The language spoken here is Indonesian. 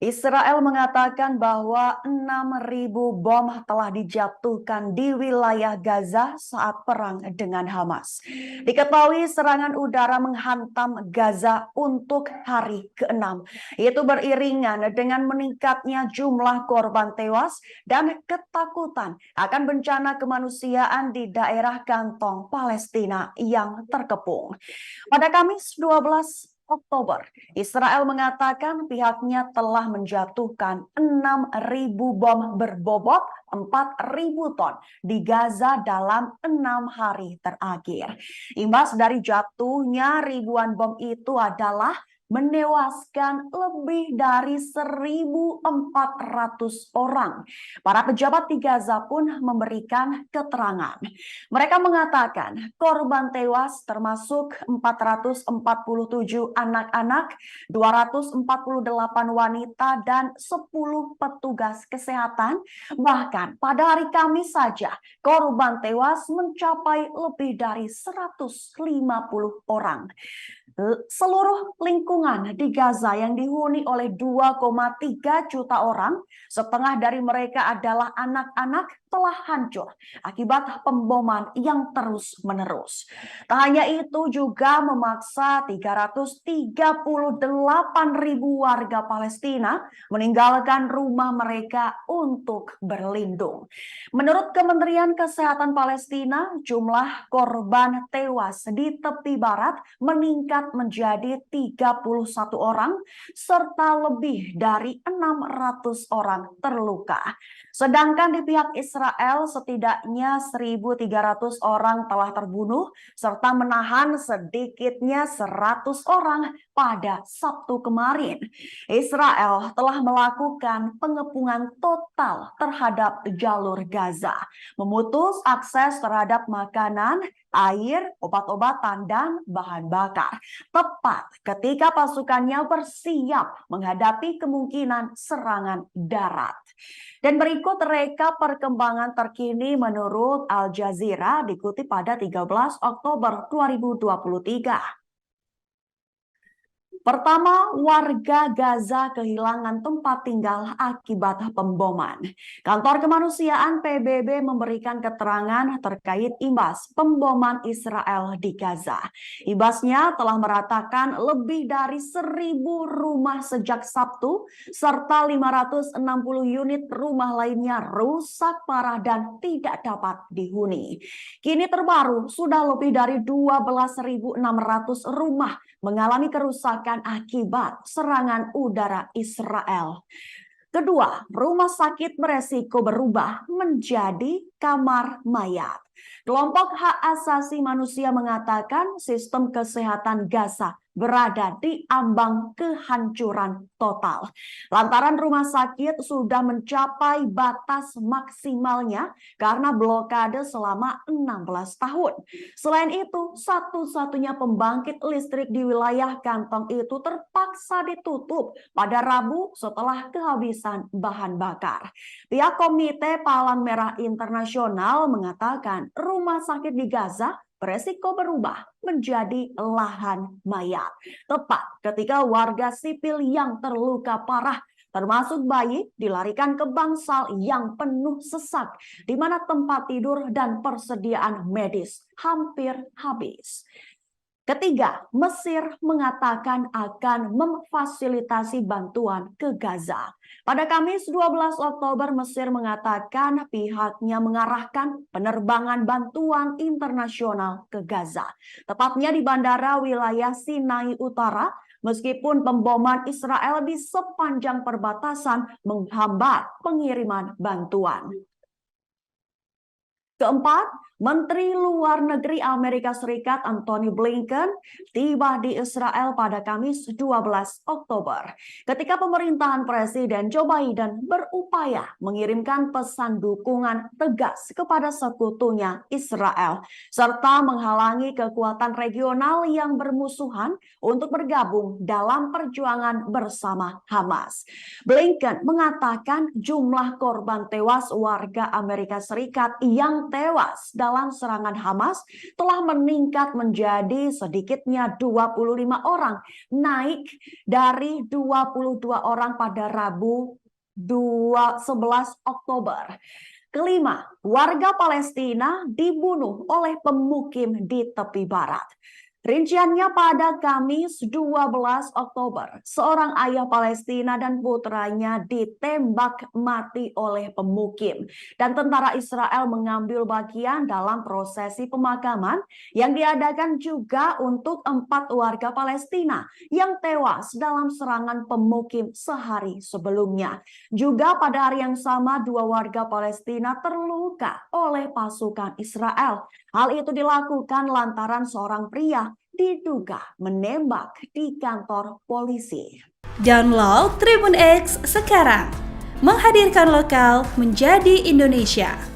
Israel mengatakan bahwa 6.000 bom telah dijatuhkan di wilayah Gaza saat perang dengan Hamas. Diketahui serangan udara menghantam Gaza untuk hari ke-6. Itu beriringan dengan meningkatnya jumlah korban tewas dan ketakutan akan bencana kemanusiaan di daerah kantong Palestina yang terkepung. Pada Kamis 12 Oktober, Israel mengatakan pihaknya telah menjatuhkan 6.000 bom berbobot 4.000 ton di Gaza dalam 6 hari terakhir. Imbas dari jatuhnya ribuan bom itu adalah menewaskan lebih dari 1.400 orang. Para pejabat di Gaza pun memberikan keterangan. Mereka mengatakan korban tewas termasuk 447 anak-anak, 248 wanita, dan 10 petugas kesehatan. Bahkan pada hari Kamis saja, korban tewas mencapai lebih dari 150 orang. Seluruh lingkungan di Gaza yang dihuni oleh 2,3 juta orang, setengah dari mereka adalah anak-anak, telah hancur akibat pemboman yang terus-menerus. Tak hanya itu, juga memaksa 338.000 warga Palestina meninggalkan rumah mereka untuk berlindung. Menurut Kementerian Kesehatan Palestina, jumlah korban tewas di tepi barat meningkat menjadi 31 orang, serta lebih dari 600 orang terluka. Sedangkan di pihak Israel setidaknya 1.300 orang telah terbunuh serta menahan sedikitnya 100 orang pada Sabtu kemarin. Israel telah melakukan pengepungan total terhadap jalur Gaza, memutus akses terhadap makanan, air, obat-obatan, dan bahan bakar. Tepat ketika pasukannya bersiap menghadapi kemungkinan serangan darat. Dan berikut reka perkembangan terkini menurut Al Jazeera dikutip pada 13 Oktober 2023. Pertama, warga Gaza kehilangan tempat tinggal akibat pemboman. Kantor Kemanusiaan PBB memberikan keterangan terkait imbas pemboman Israel di Gaza. Imbasnya telah meratakan lebih dari 1.000 rumah sejak Sabtu, serta 560 unit rumah lainnya rusak parah dan tidak dapat dihuni. Kini terbaru, sudah lebih dari 12.600 rumah mengalami kerusakan akibat serangan udara Israel. Kedua, rumah sakit beresiko berubah menjadi kamar mayat. Kelompok hak asasi manusia mengatakan sistem kesehatan Gaza berada di ambang kehancuran total. Lantaran rumah sakit sudah mencapai batas maksimalnya karena blokade selama 16 tahun. Selain itu, satu-satunya pembangkit listrik di wilayah kantong itu terpaksa ditutup pada Rabu setelah kehabisan bahan bakar. Pihak Komite Palang Merah Internasional mengatakan rumah sakit di Gaza beresiko berubah menjadi lahan mayat. Tepat ketika warga sipil yang terluka parah termasuk bayi dilarikan ke bangsal yang penuh sesak, di mana tempat tidur dan persediaan medis hampir habis. Ketiga, Mesir mengatakan akan memfasilitasi bantuan ke Gaza. Pada Kamis 12 Oktober, Mesir mengatakan pihaknya mengarahkan penerbangan bantuan internasional ke Gaza, tepatnya di bandara wilayah Sinai Utara, meskipun pemboman Israel di sepanjang perbatasan menghambat pengiriman bantuan. Keempat, Menteri Luar Negeri Amerika Serikat Antony Blinken tiba di Israel pada Kamis 12 Oktober. Ketika pemerintahan Presiden Joe Biden berupaya mengirimkan pesan dukungan tegas kepada sekutunya Israel, serta menghalangi kekuatan regional yang bermusuhan untuk bergabung dalam perjuangan bersama Hamas. Blinken mengatakan jumlah korban tewas warga Amerika Serikat yang tewas dalam serangan Hamas telah meningkat menjadi sedikitnya 25 orang, naik dari 22 orang pada Rabu 11 Oktober. Kelima, warga Palestina dibunuh oleh pemukim di tepi barat. Rinciannya pada Kamis 12 Oktober, seorang ayah Palestina dan putranya ditembak mati oleh pemukim. Dan tentara Israel mengambil bagian dalam prosesi pemakaman yang diadakan juga untuk 4 warga Palestina yang tewas dalam serangan pemukim sehari sebelumnya. Juga pada hari yang sama 2 warga Palestina terluka oleh pasukan Israel. Hal itu dilakukan lantaran seorang pria diduga menembak di kantor polisi. Download Tribun X sekarang, menghadirkan lokal menjadi Indonesia.